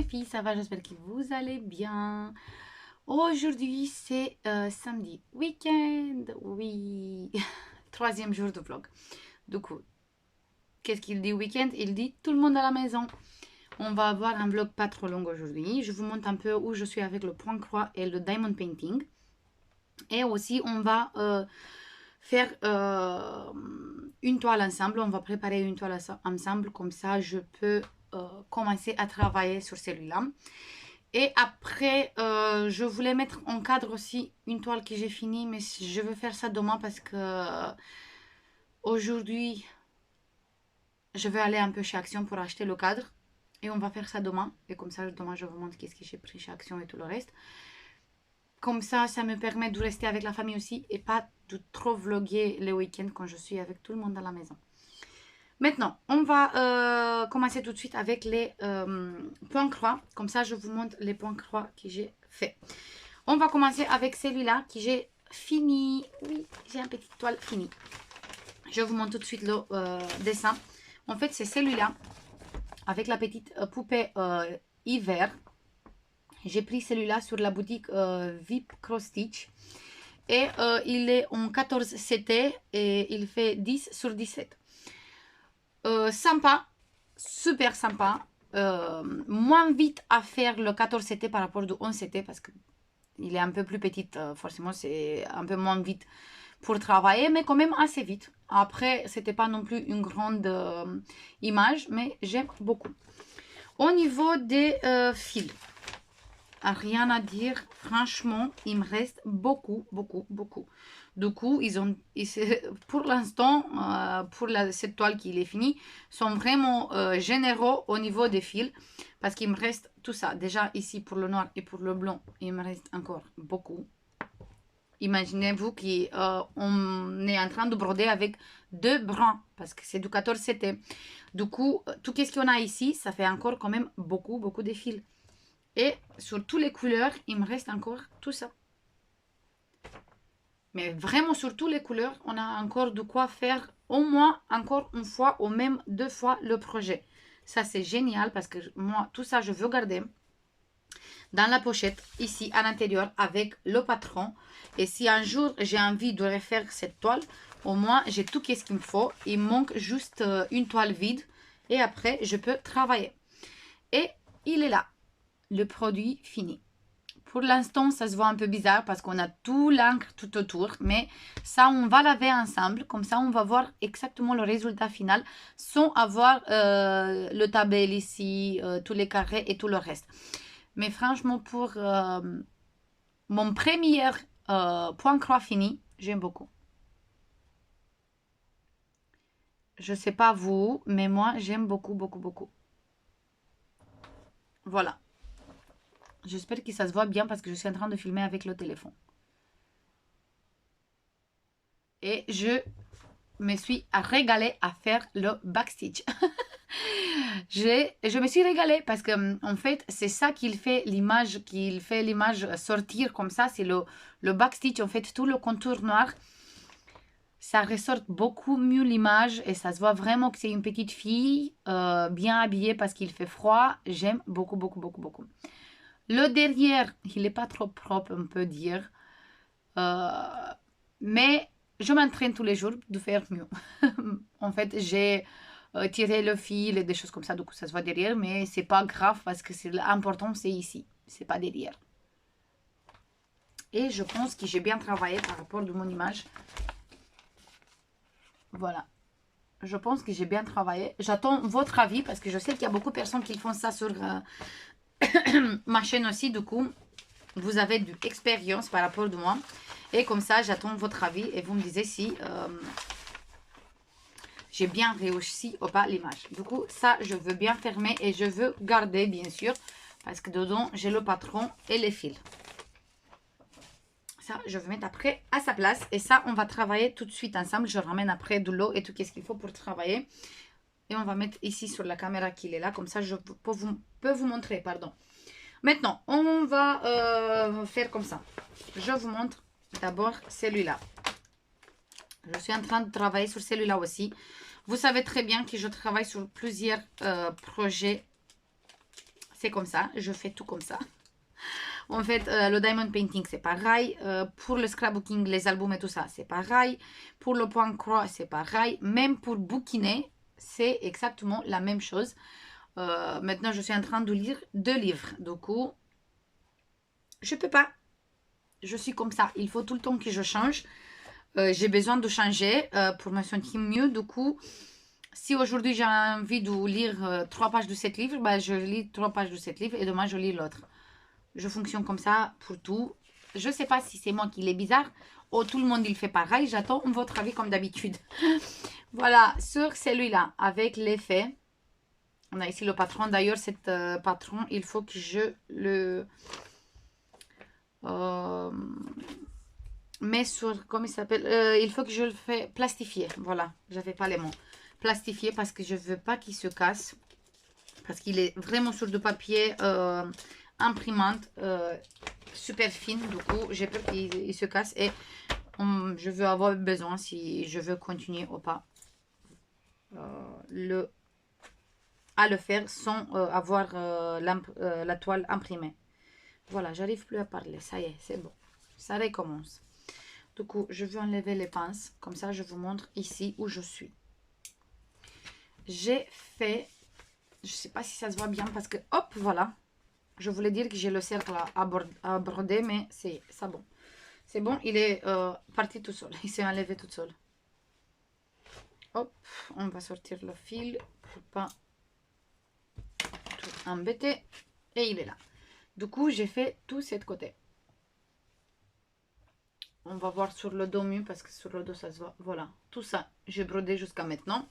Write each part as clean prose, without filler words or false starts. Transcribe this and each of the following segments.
filles, ça va? J'espère que vous allez bien. Aujourd'hui, c'est samedi, week-end. Oui, troisième jour de vlog. Du coup, qu'est-ce qu'il dit week-end? Il dit tout le monde à la maison. On va avoir un vlog pas trop long aujourd'hui. Je vous montre un peu où je suis avec le point croix et le diamond painting. Et aussi, on va faire une toile ensemble. On va préparer une toile ensemble. Comme ça, je peux commencer à travailler sur celui-là. Et après, je voulais mettre en cadre aussi une toile que j'ai finie. Mais je veux faire ça demain parce que aujourd'hui, je vais aller un peu chez Action pour acheter le cadre. Et on va faire ça demain. Et comme ça, demain, je vous montre qu'est-ce que j'ai pris chez Action et tout le reste. Comme ça me permet de rester avec la famille aussi et pas de trop vloguer les week-ends quand je suis avec tout le monde à la maison. Maintenant, on va commencer tout de suite avec les points croix. Comme ça, je vous montre les points croix que j'ai fait. On va commencer avec celui-là que j'ai fini. Oui, j'ai un petit toile fini. Je vous montre tout de suite le dessin. En fait, c'est celui-là avec la petite poupée hiver. J'ai pris celui-là sur la boutique VIP Cross Stitch. Et il est en 14 CT et il fait 10 sur 17. Sympa, super sympa. Moins vite à faire le 14 CT par rapport au 11 CT parce qu'il est un peu plus petit. Forcément, c'est un peu moins vite pour travailler, mais quand même assez vite. Après, c'était pas non plus une grande image, mais j'aime beaucoup. Au niveau des fils, rien à dire, franchement, il me reste beaucoup. Du coup, pour l'instant, pour cette toile qui est finie, sont vraiment généreux au niveau des fils, parce qu'il me reste tout ça. Déjà ici pour le noir et pour le blanc, il me reste encore beaucoup. Imaginez-vous qu'on est en train de broder avec 2 brins, parce que c'est du 14 CT. Du coup, tout ce qu'on a ici, ça fait encore quand même beaucoup de fils. Et sur toutes les couleurs, il me reste encore tout ça. Mais vraiment sur toutes les couleurs, on a encore de quoi faire au moins encore une fois ou même 2 fois le projet. Ça, c'est génial parce que moi, tout ça, je veux garder dans la pochette, ici à l'intérieur, avec le patron. Et si un jour, j'ai envie de refaire cette toile, au moins, j'ai tout ce qu'il me faut. Il manque juste une toile vide. Et après, je peux travailler. Et il est là. Le produit fini. Pour l'instant, ça se voit un peu bizarre parce qu'on a tout l'encre tout autour. Mais ça, on va laver ensemble. Comme ça, on va voir exactement le résultat final sans avoir le tabel ici, tous les carrés et tout le reste. Mais franchement, pour mon premier point croix fini, j'aime beaucoup. Je ne sais pas vous, mais moi, j'aime beaucoup. Voilà. J'espère que ça se voit bien parce que je suis en train de filmer avec le téléphone. Et je me suis régalée à faire le backstitch. Je me suis régalée parce que en fait, c'est ça qu'il fait l'image sortir comme ça. C'est le backstitch, en fait, tout le contour noir. Ça ressort beaucoup mieux l'image et ça se voit vraiment que c'est une petite fille bien habillée parce qu'il fait froid. J'aime beaucoup. Le derrière, il n'est pas trop propre, on peut dire. Mais je m'entraîne tous les jours de faire mieux. En fait, j'ai tiré le fil et des choses comme ça, du coup ça se voit derrière, mais c'est pas grave parce que l'important c'est ici, c'est pas derrière. Et je pense que j'ai bien travaillé par rapport à mon image. Voilà. Je pense que j'ai bien travaillé. J'attends votre avis parce que je sais qu'il y a beaucoup de personnes qui font ça sur ma chaîne aussi. Du coup, vous avez de l'expérience par rapport à moi. Et comme ça, j'attends votre avis et vous me disiez si j'ai bien réussi ou pas l'image. Du coup, ça, je veux bien fermer et je veux garder, bien sûr, parce que dedans, j'ai le patron et les fils. Ça, je vais mettre après à sa place. Et ça, on va travailler tout de suite ensemble. Je ramène après de l'eau et tout ce qu'il faut pour travailler. Et on va mettre ici sur la caméra qu'il est là. Comme ça, je peux vous montrer, pardon. Maintenant, on va faire comme ça. Je vous montre d'abord celui-là. Je suis en train de travailler sur celui-là aussi. Vous savez très bien que je travaille sur plusieurs projets c'est comme ça. Je fais tout comme ça. En fait, le diamond painting, c'est pareil. Pour le scrapbooking, les albums et tout ça, c'est pareil. Pour le point croix, c'est pareil. Même pour bouquiner, c'est exactement la même chose. Maintenant, je suis en train de lire 2 livres. Du coup, je peux pas. Je suis comme ça. Il faut tout le temps que je change. J'ai besoin de changer pour me sentir mieux. Du coup, si aujourd'hui j'ai envie de lire 3 pages de cet livre, bah, je lis 3 pages de cet livre et demain je lis l'autre. Je fonctionne comme ça pour tout. Je ne sais pas si c'est moi qui l'ai bizarre ou tout le monde il fait pareil. J'attends votre avis comme d'habitude. Voilà, sur celui-là, avec l'effet. On a ici le patron. D'ailleurs, cet patron, il faut que je le mets sur... Comment il s'appelle il faut que je le fais plastifier. Voilà, j'avais pas les mots. Plastifier parce que je veux pas qu'il se casse. Parce qu'il est vraiment sur du papier imprimante super fine. Du coup, j'ai peur qu'il se casse et je veux avoir besoin si je veux continuer ou pas à le faire sans avoir la toile imprimée. Voilà, j'arrive plus à parler. Ça y est, c'est bon. Ça recommence. Du coup, je vais enlever les pinces. Comme ça, je vous montre ici où je suis. J'ai fait... Je sais pas si ça se voit bien parce que... Hop, voilà. Je voulais dire que j'ai le cercle à broder, mais c'est ça bon. C'est bon, il est parti tout seul. Il s'est enlevé tout seul. Hop, on va sortir le fil pour pas tout embêter. Et il est là. Du coup, j'ai fait tout cet côté. On va voir sur le dos mieux parce que sur le dos, ça se voit. Voilà, tout ça, j'ai brodé jusqu'à maintenant.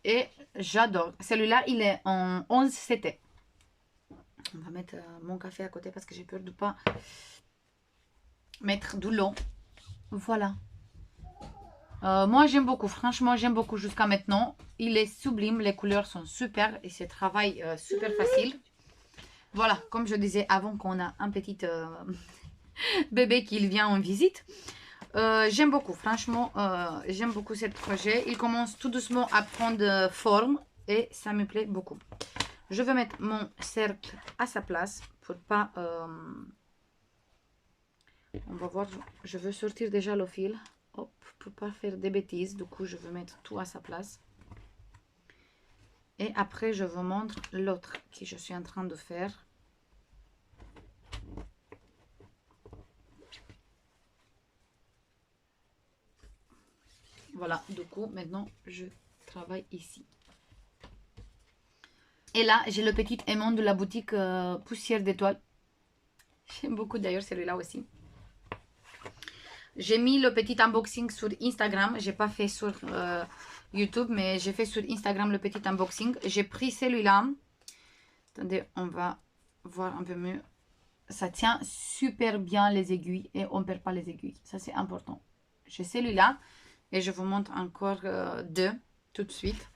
Et j'adore. Celui-là, il est en 11 CT. On va mettre mon café à côté parce que j'ai peur de ne pas mettre du long. Voilà. Moi, j'aime beaucoup. Franchement, j'aime beaucoup jusqu'à maintenant. Il est sublime. Les couleurs sont super. Et c'est travail super facile. Voilà, comme je disais avant qu'on a un petit bébé qui vient en visite. J'aime beaucoup. Franchement, j'aime beaucoup ce projet. Il commence tout doucement à prendre forme. Et ça me plaît beaucoup. Je vais mettre mon cercle à sa place pour pas... on va voir, je veux sortir déjà le fil. Hop, pour pas faire des bêtises. Du coup, je vais mettre tout à sa place. Et après, je vous montre l'autre que je suis en train de faire. Voilà, du coup, maintenant, je travaille ici. Et là, j'ai le petit aimant de la boutique Poussière d'étoiles. J'aime beaucoup d'ailleurs celui-là aussi. J'ai mis le petit unboxing sur Instagram. J'ai pas fait sur YouTube, mais j'ai fait sur Instagram le petit unboxing. J'ai pris celui-là. Attendez, on va voir un peu mieux. Ça tient super bien les aiguilles et on ne perd pas les aiguilles. Ça, c'est important. J'ai celui-là et je vous montre encore deux tout de suite.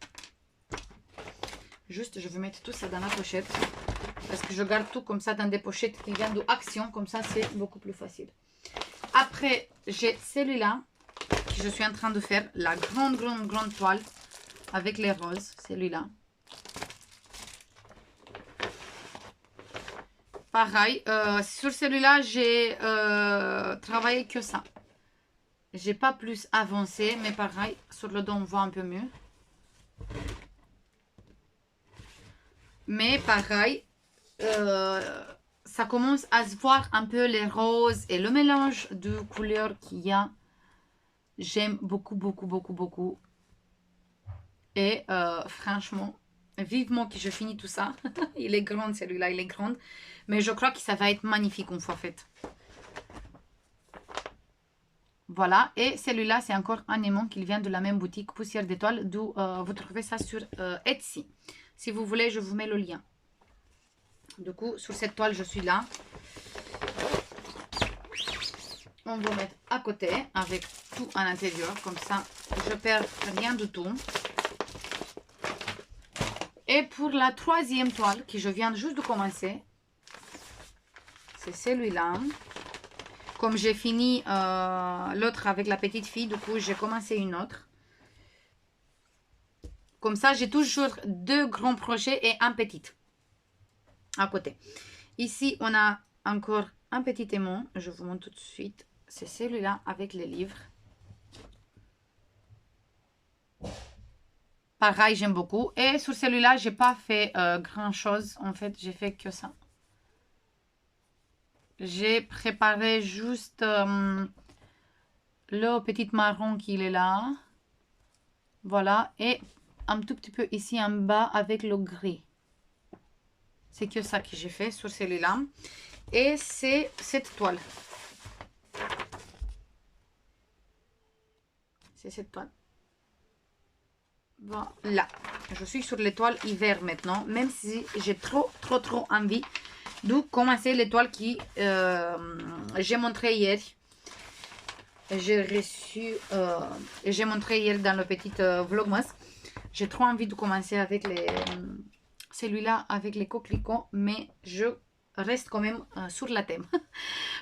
Juste, je vais mettre tout ça dans la pochette parce que je garde tout comme ça dans des pochettes qui viennent d'Action. Comme ça, c'est beaucoup plus facile. Après, j'ai celui-là que je suis en train de faire. La grande toile avec les roses. Celui-là. Pareil. Sur celui-là, j'ai travaillé que ça. J'ai pas plus avancé. Mais pareil, sur le dos, on voit un peu mieux. Mais pareil, ça commence à se voir un peu les roses et le mélange de couleurs qu'il y a. J'aime beaucoup, beaucoup, beaucoup, beaucoup. Et franchement, vivement que je finis tout ça. Il est grand, celui-là, il est grand. Mais je crois que ça va être magnifique une fois fait. Voilà, et celui-là, c'est encore un aimant qui vient de la même boutique Poussière d'étoiles, d'où vous trouvez ça sur Etsy. Si vous voulez, je vous mets le lien. Du coup, sur cette toile, je suis là. On va mettre à côté avec tout à l'intérieur. Comme ça, je perds rien du tout. Et pour la troisième toile, que je viens juste de commencer, c'est celui-là. Comme j'ai fini l'autre avec la petite fille, du coup, j'ai commencé une autre. Comme ça, j'ai toujours deux grands projets et un petit. à côté. Ici, on a encore un petit aimant. Je vous montre tout de suite. C'est celui-là avec les livres. Pareil, j'aime beaucoup. Et sur celui-là, j'ai pas fait grand-chose. En fait, j'ai fait que ça. J'ai préparé juste le petit marron qui est là. Voilà. Et un tout petit peu ici en bas avec le gris. C'est que ça que j'ai fait sur celui-là. Et c'est cette toile. C'est cette toile. Voilà. Je suis sur l'étoile hiver maintenant. Même si j'ai trop envie de commencer l'étoile qui j'ai montré hier. J'ai reçu, j'ai montré hier dans le petit vlogmas. J'ai trop envie de commencer avec celui-là avec les coquelicots, mais je reste quand même sur la thème.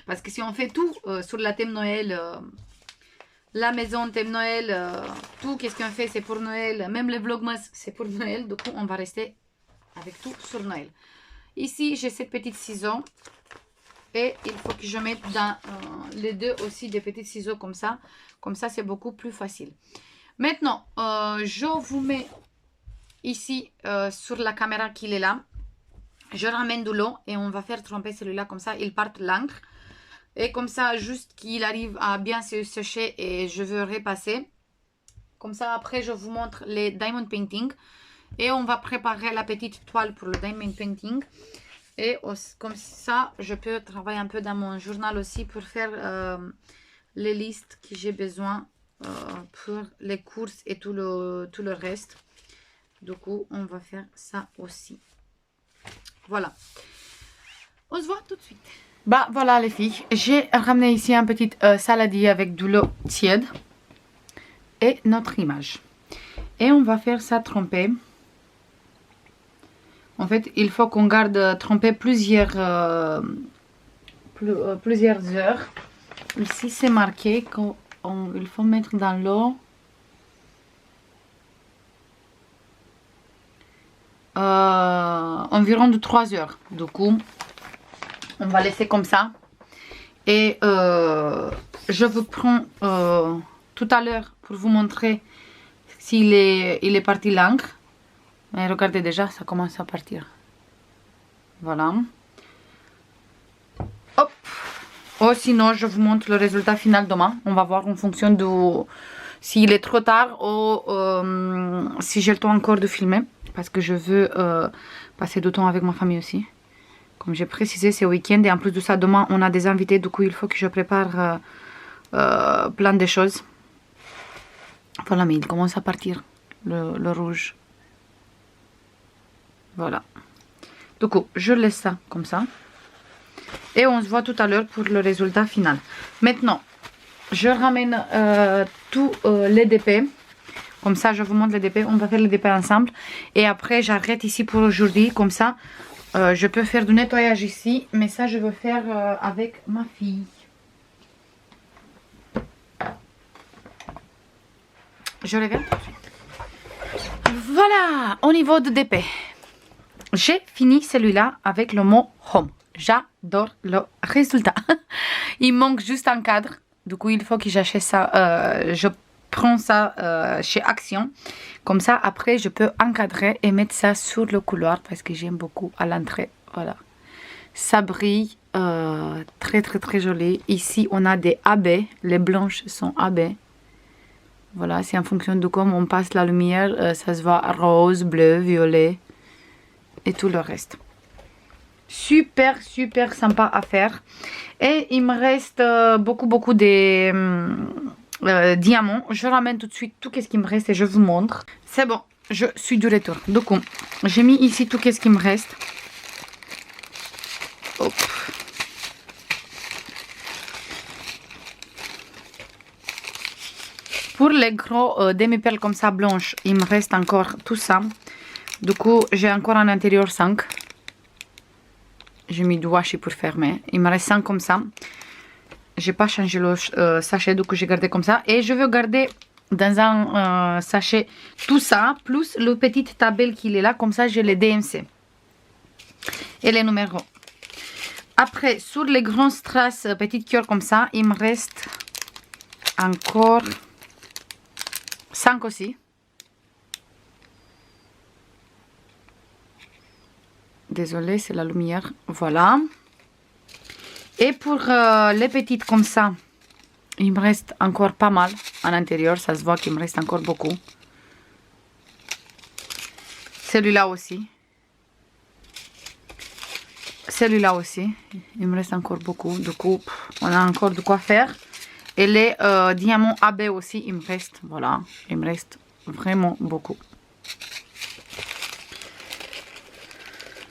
Parce que si on fait tout sur la thème Noël, la maison thème Noël, tout qu'est-ce qu'on fait c'est pour Noël, même les vlogmas c'est pour Noël, du coup on va rester avec tout sur Noël. Ici j'ai cette petite ciseaux. Et il faut que je mette dans les deux aussi des petits ciseaux comme ça. Comme ça, c'est beaucoup plus facile. Maintenant, je vous mets ici sur la caméra qu'il est là. Je ramène de l'eau et on va faire tremper celui-là comme ça. Il part l'encre. Et comme ça, juste qu'il arrive à bien se sécher et je veux repasser. Comme ça, après, je vous montre les diamond painting. Et on va préparer la petite toile pour le diamond painting. Et comme ça, je peux travailler un peu dans mon journal aussi pour faire les listes que j'ai besoin pour les courses et tout le reste. Du coup, on va faire ça aussi. Voilà. On se voit tout de suite. Bah voilà les filles, j'ai ramené ici un petit saladier avec de l'eau tiède et notre image. Et on va faire ça tremper. En fait, il faut qu'on garde tremper plusieurs heures. Ici, c'est marqué qu'il faut mettre dans l'eau environ de 3 heures. Du coup, on va laisser comme ça. Et je vous prends tout à l'heure pour vous montrer s'il est parti l'encre. Mais regardez déjà, ça commence à partir. Voilà. Hop. Oh, sinon, je vous montre le résultat final demain. On va voir en fonction de s'il est trop tard ou si j'ai le temps encore de filmer. Parce que je veux passer du temps avec ma famille aussi. Comme j'ai précisé, c'est week-end. Et en plus de ça, demain, on a des invités. Du coup, il faut que je prépare plein de choses. Voilà, mais il commence à partir, le rouge. Voilà. Du coup, je laisse ça comme ça. Et on se voit tout à l'heure pour le résultat final. Maintenant, je ramène tous les DP. Comme ça, je vous montre les DP. On va faire les DP ensemble. Et après, j'arrête ici pour aujourd'hui. Comme ça, je peux faire du nettoyage ici. Mais ça, je veux faire avec ma fille. Je reviens tout de suite. Voilà, au niveau de DP. J'ai fini celui-là avec le mot home. J'adore le résultat. Il manque juste un cadre. Du coup, il faut que j'achète ça. Je prends ça chez Action. Comme ça, après, je peux encadrer et mettre ça sur le couloir parce que j'aime beaucoup à l'entrée. Voilà. Ça brille. Très joli. Ici, on a des abeilles. Les blanches sont abeilles. Voilà, c'est en fonction de comment on passe la lumière. Ça se voit rose, bleu, violet. Et tout le reste. Super sympa à faire. Et il me reste beaucoup des diamants. Je ramène tout de suite tout ce qui me reste et je vous montre. C'est bon, je suis du retour. Du coup, j'ai mis ici tout ce qui me reste. Hop. Pour les gros demi-perles comme ça blanches, il me reste encore tout ça. Du coup, j'ai encore en intérieur 5. J'ai mis du washi pour fermer. Il me reste 5 comme ça. J'ai pas changé le sachet, du coup j'ai gardé comme ça. Et je veux garder dans un sachet tout ça, plus le petit tabelle qu'il est là. Comme ça, j'ai les DMC. et les numéros. Après, sur les grands strass petites cœurs comme ça, il me reste encore 5 aussi. Désolée, c'est la lumière. Voilà. Et pour les petites comme ça, il me reste encore pas mal à l'intérieur. Ça se voit qu'il me reste encore beaucoup. Celui-là aussi. Celui-là aussi. Il me reste encore beaucoup. Du coup, on a encore de quoi faire. Et les diamants AB aussi, il me reste. Voilà. Il me reste vraiment beaucoup.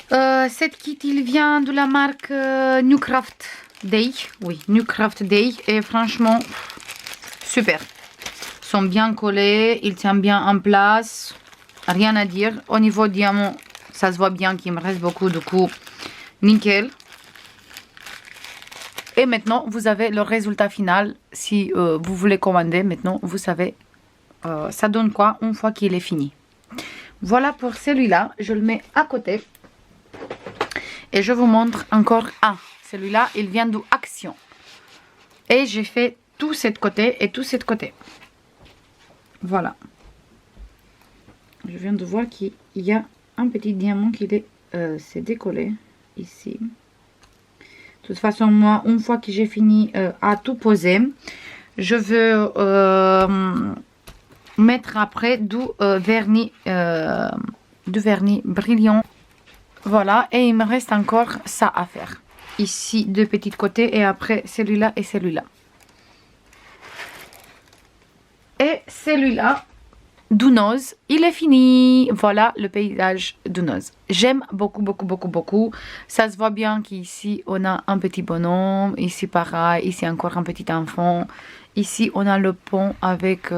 Cette kit, il vient de la marque New Craft Day. Oui, New Craft Day. Et franchement, super. Ils sont bien collés. Ils tiennent bien en place. Rien à dire. Au niveau diamant, ça se voit bien qu'il me reste beaucoup. Du coup, nickel. Et maintenant, vous avez le résultat final. Si vous voulez commander, maintenant, vous savez, ça donne quoi une fois qu'il est fini. Voilà pour celui-là. Je le mets à côté. Et je vous montre encore un. Celui-là, il vient de Action. Et j'ai fait tout ce côté et tout ce côté. Voilà. Je viens de voir qu'il y a un petit diamant qui s'est décollé ici. De toute façon, moi, une fois que j'ai fini à tout poser, je veux mettre après du vernis brillant. Voilà, et il me reste encore ça à faire. Ici, deux petits côtés et après celui-là et celui-là. Et celui-là, Dounoz, il est fini. Voilà le paysage Dounoz. J'aime beaucoup, beaucoup, beaucoup, beaucoup. Ça se voit bien qu'ici, on a un petit bonhomme. Ici, pareil. Ici, encore un petit enfant. Ici, on a le pont avec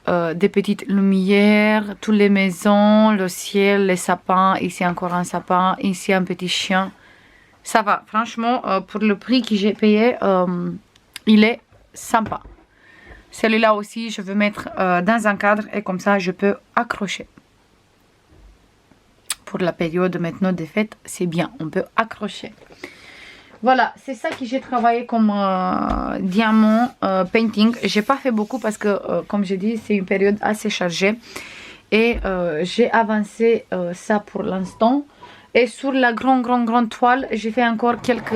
des petites lumières, toutes les maisons, le ciel, les sapins. Ici, encore un sapin. Ici, un petit chien. Ça va. Franchement, pour le prix que j'ai payé, il est sympa. Celui-là aussi, je veux mettre dans un cadre et comme ça, je peux accrocher. Pour la période maintenant des fêtes, c'est bien, on peut accrocher. Voilà, c'est ça que j'ai travaillé comme diamant painting. J'ai pas fait beaucoup parce que, comme j'ai dit, c'est une période assez chargée. Et j'ai avancé ça pour l'instant. Et sur la grande toile, j'ai fait encore quelques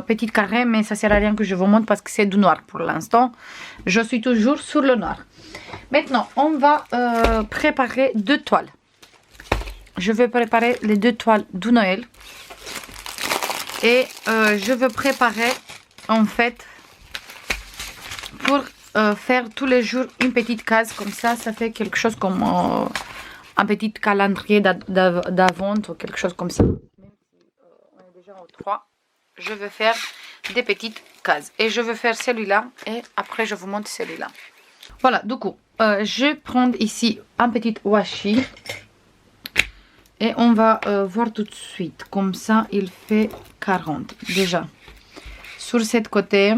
petites carrés, mais ça sert à rien que je vous montre parce que c'est du noir pour l'instant. Je suis toujours sur le noir. Maintenant, on va préparer deux toiles. Je vais préparer les deux toiles du Noël. Et je veux préparer, en fait, pour faire tous les jours une petite case. Comme ça, ça fait quelque chose comme un petit calendrier d'avant ou quelque chose comme ça. Même si on est déjà au 3, je veux faire des petites cases. Et je veux faire celui-là et après je vous montre celui-là. Voilà, du coup, je vais prendre ici un petit washi. Et on va voir tout de suite. Comme ça, il fait 40. Déjà, sur cette côté,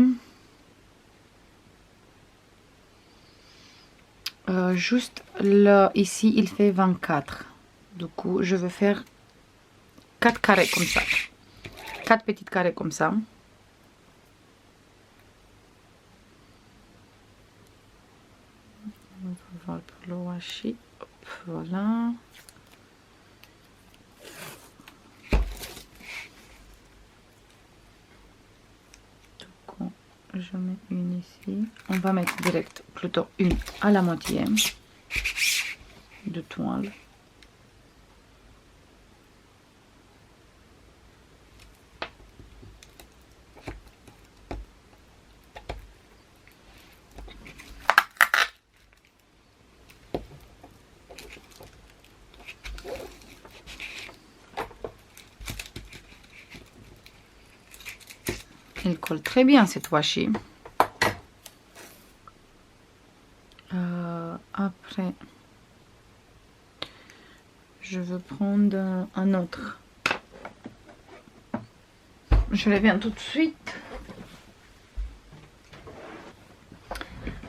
juste là, ici, il fait 24. Du coup, je vais faire 4 carrés comme ça. 4 petits carrés comme ça. On va voir pour le washi. Hop, voilà. Je mets une ici. On va mettre direct plutôt une à la moitié de toile. Il colle très bien cette washi. Après, je veux prendre un autre. Je reviens tout de suite.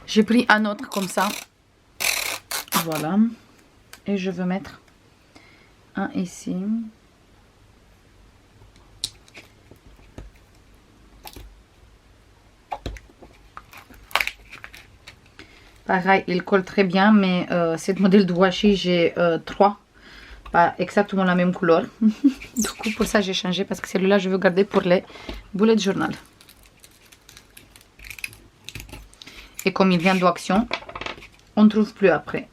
J'ai pris un autre comme ça. Voilà. Et je veux mettre un ici. Pareil, il colle très bien, mais cette modèle de washi, j'ai 3. Pas exactement la même couleur. Du coup, pour ça, j'ai changé parce que celui-là, je veux garder pour les bullet journal. Et comme il vient d'action, on ne trouve plus après.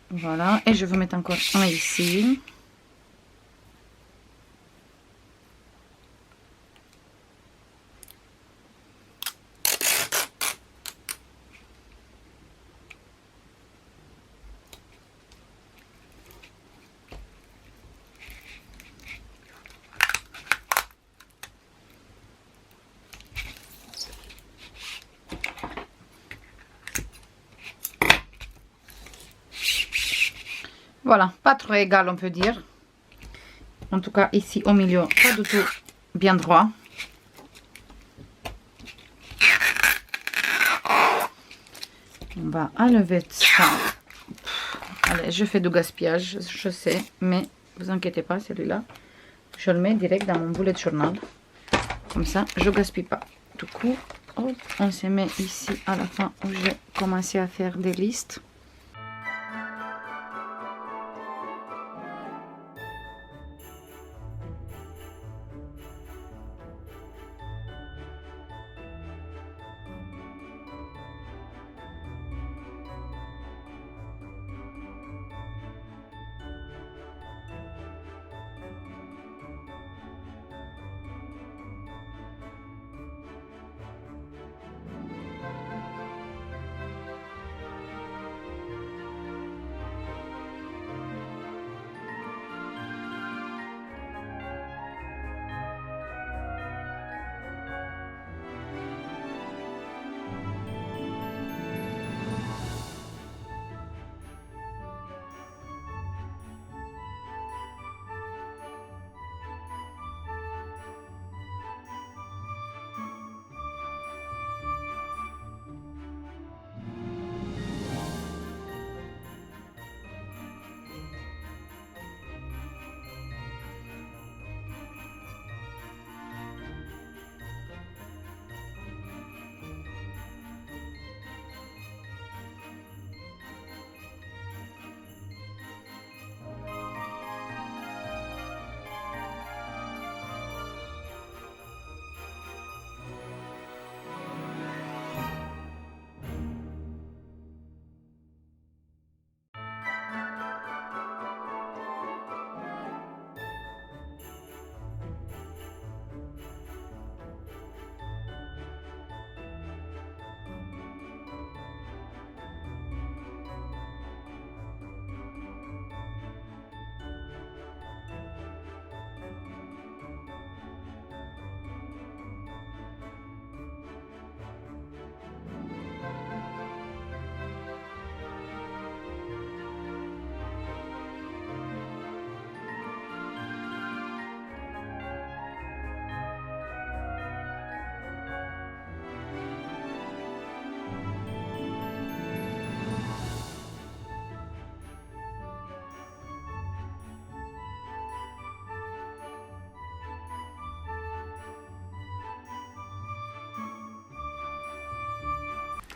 Voilà, et je vais mettre encore un ici. Voilà, pas trop égal on peut dire. En tout cas ici au milieu, pas du tout bien droit. On va enlever ça. Allez, je fais du gaspillage, je sais, mais vous inquiétez pas, celui-là, je le mets direct dans mon bullet journal. Comme ça, je gaspille pas. Du coup, hop, on se met ici à la fin où j'ai commencé à faire des listes.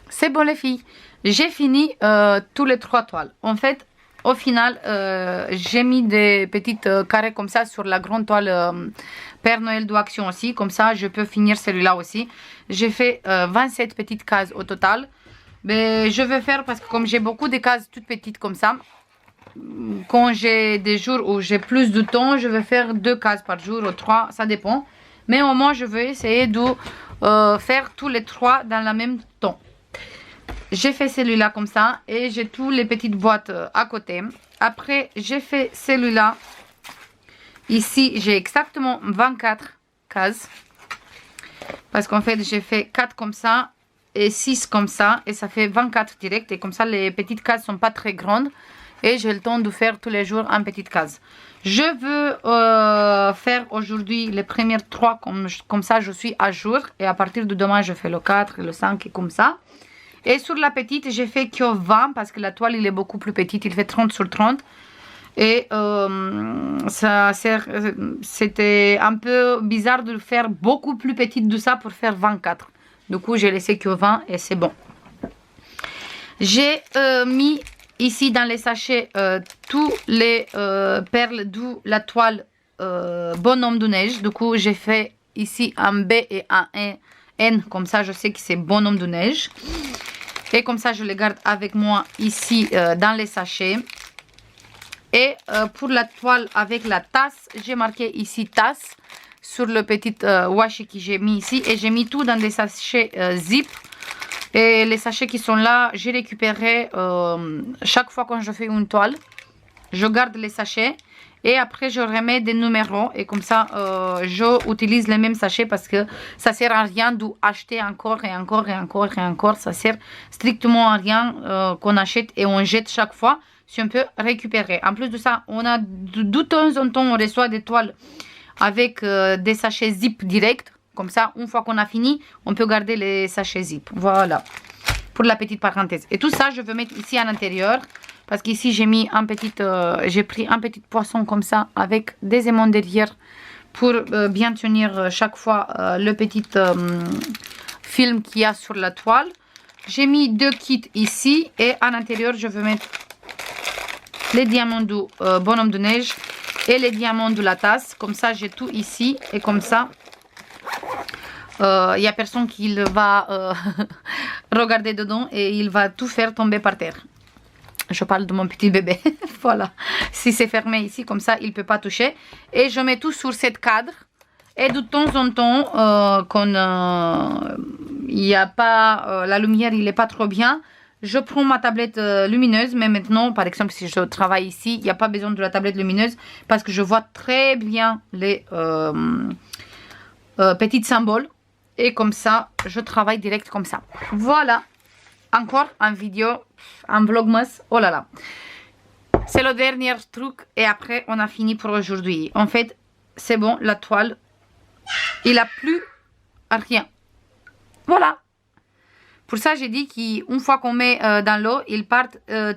C'est bon les filles, j'ai fini tous les 3 toiles. En fait, au final, j'ai mis des petites carrés comme ça sur la grande toile Père Noël d'Action aussi. Comme ça, je peux finir celui-là aussi. J'ai fait 27 petites cases au total. Mais je vais faire parce que comme j'ai beaucoup de cases toutes petites comme ça, quand j'ai des jours où j'ai plus de temps, je vais faire 2 cases par jour ou 3, ça dépend. Mais au moins, je vais essayer de faire tous les 3 dans le même temps. J'ai fait celui-là comme ça et j'ai toutes les petites boîtes à côté. Après, j'ai fait celui-là. Ici, j'ai exactement 24 cases. Parce qu'en fait, j'ai fait 4 comme ça et 6 comme ça. Et ça fait 24 direct. Et comme ça, les petites cases sont pas très grandes. Et j'ai le temps de faire tous les jours une petite case. Je veux faire aujourd'hui les premières 3. Comme ça, je suis à jour. Et à partir de demain, je fais le 4 et le 5 et comme ça. Et sur la petite, j'ai fait que 20 parce que la toile, il est beaucoup plus petite. Il fait 30 sur 30. Et c'était un peu bizarre de le faire beaucoup plus petite de ça pour faire 24. Du coup, j'ai laissé que 20 et c'est bon. J'ai mis ici dans les sachets tous les perles de la toile bonhomme de neige. Du coup, j'ai fait ici un B et un N. Comme ça, je sais que c'est bonhomme de neige. Et comme ça, je les garde avec moi ici dans les sachets. Et pour la toile avec la tasse, j'ai marqué ici tasse sur le petit washi que j'ai mis ici. Et j'ai mis tout dans des sachets zip. Et les sachets qui sont là, j'ai récupéré chaque fois quand je fais une toile. Je garde les sachets. Et après, je remets des numéros. Et comme ça, je utilise les mêmes sachets parce que ça sert à rien d'acheter encore et encore et encore et encore. Ça sert strictement à rien qu'on achète et on jette chaque fois. Si on peut récupérer. En plus de ça, on a de temps en temps, on reçoit des toiles avec des sachets zip direct. Comme ça, une fois qu'on a fini, on peut garder les sachets zip. Voilà. Pour la petite parenthèse. Et tout ça, je vais mettre ici à l'intérieur. Parce qu'ici, j'ai mis j'ai pris un petit poisson comme ça avec des aimants derrière pour bien tenir chaque fois le petit film qu'il y a sur la toile. J'ai mis 2 kits ici et à l'intérieur, je vais mettre les diamants du bonhomme de neige et les diamants de la tasse. Comme ça, j'ai tout ici et comme ça, il n'y a personne qui va regarder dedans et il va tout faire tomber par terre. Je parle de mon petit bébé. Voilà. Si c'est fermé ici, comme ça, il ne peut pas toucher. Et je mets tout sur cette cadre. Et de temps en temps, quand il n'y a pas la lumière, il n'est pas trop bien, je prends ma tablette lumineuse. Mais maintenant, par exemple, si je travaille ici, il n'y a pas besoin de la tablette lumineuse parce que je vois très bien les petits symboles. Et comme ça, je travaille direct comme ça. Voilà. Encore une vidéo, un vlogmas. Oh là là. C'est le dernier truc. Et après, on a fini pour aujourd'hui. En fait, c'est bon, la toile, il n'a plus rien. Voilà. Pour ça, j'ai dit qu'une fois qu'on met dans l'eau, il part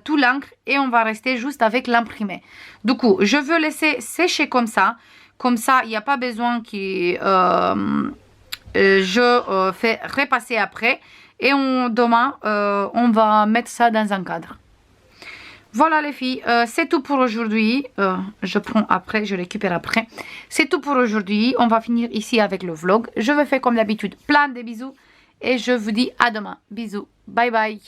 tout l'encre et on va rester juste avec l'imprimé. Du coup, je veux laisser sécher comme ça. Comme ça, il n'y a pas besoin que je fais repasser après. Et demain, on va mettre ça dans un cadre. Voilà les filles, c'est tout pour aujourd'hui. Je prends après, je récupère après. C'est tout pour aujourd'hui. On va finir ici avec le vlog. Je vous fais comme d'habitude plein de bisous. Et je vous dis à demain. Bisous. Bye bye.